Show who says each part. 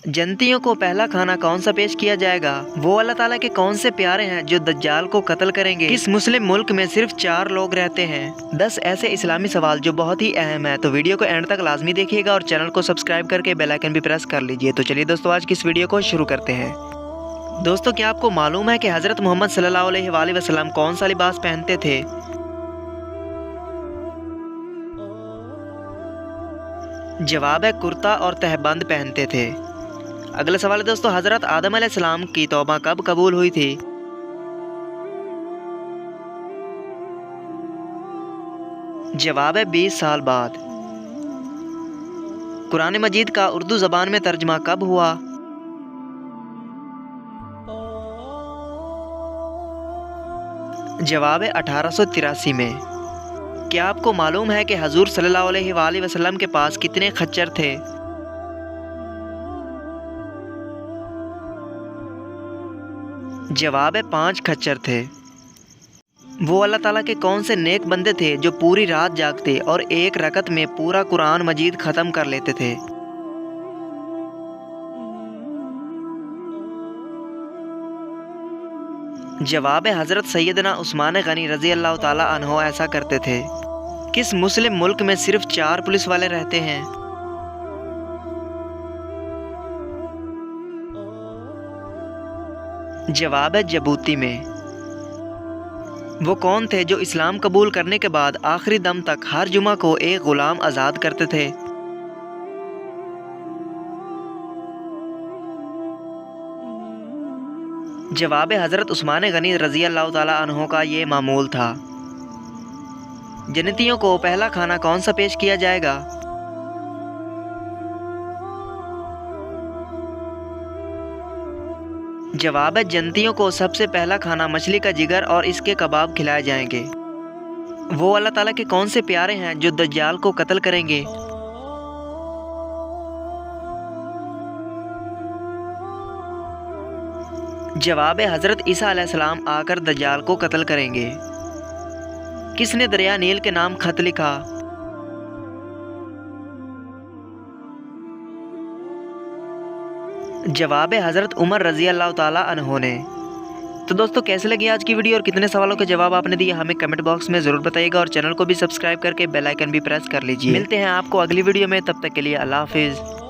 Speaker 1: जन्नतियों को पहला खाना कौन सा पेश किया जाएगा? वो अल्लाह ताला के कौन से प्यारे हैं जो दज्जाल को कत्ल करेंगे? किस मुस्लिम मुल्क में सिर्फ 4 लोग रहते हैं? 10 ऐसे इस्लामी सवाल जो बहुत ही अहम है, तो वीडियो को एंड तक लाजमी देखिएगा और चैनल को सब्सक्राइब करके बेल आइकन भी प्रेस कर लीजिए। तो चलिए दोस्तों, आज की इस वीडियो को शुरू करते हैं। दोस्तों, क्या आपको मालूम है कि हज़रत मोहम्मद सल्लल्लाहु अलैहि वसल्लम कौन सा लिबास पहनते थे? जवाब है कुर्ता और तहबंद पहनते थे। अगला सवाल है दोस्तों, हज़रत आदम अलैहिस्सलाम की तौबा कब कबूल हुई थी? जवाब है 20 साल बाद। कुरान मजीद का उर्दू ज़बान में तर्जमा कब हुआ? जवाब है 1883 में। क्या आपको मालूम है कि हजूर सल्लल्लाहु अलैहि वसल्लम के पास कितने खच्चर थे? जवाब है 5 खच्चर थे। वो अल्लाह ताला के कौन से नेक बंदे थे जो पूरी रात जागते और एक रकत में पूरा कुरान मजीद ख़त्म कर लेते थे? जवाब है हज़रत सैयदना उस्मान गनी रज़ी अल्लाह ताला अन्हो ऐसा करते थे। किस मुस्लिम मुल्क में सिर्फ 4 पुलिस वाले रहते हैं? जवाब है जिबूती में। वो कौन थे जो इस्लाम कबूल करने के बाद आखिरी दम तक हर जुमा को एक ग़ुलाम आज़ाद करते थे? जवाब है हज़रत उस्मान गनी रज़ी अल्लाह ताला अन्हो का ये मामूल था। जन्नतियों को पहला खाना कौन सा पेश किया जाएगा? जवाब है जन्नतियों को सबसे पहला खाना मछली का जिगर और इसके कबाब खिलाए जाएंगे। वो अल्लाह ताला के कौन से प्यारे हैं जो दज्जाल को कत्ल करेंगे? जवाब है हज़रत ईसा अलैहिस्सलाम आकर दज्जाल को कत्ल करेंगे। किसने दरिया नील के नाम खत लिखा? जवाब है हज़रत उमर रज़ी अल्लाह ताला अन्हो ने। तो दोस्तों, कैसे लगी आज की वीडियो और कितने सवालों के जवाब आपने दिए हमें कमेंट बॉक्स में ज़रूर बताइएगा और चैनल को भी सब्सक्राइब करके बेल आइकन भी प्रेस कर लीजिए। मिलते हैं आपको अगली वीडियो में, तब तक के लिए अल्लाह हाफिज़।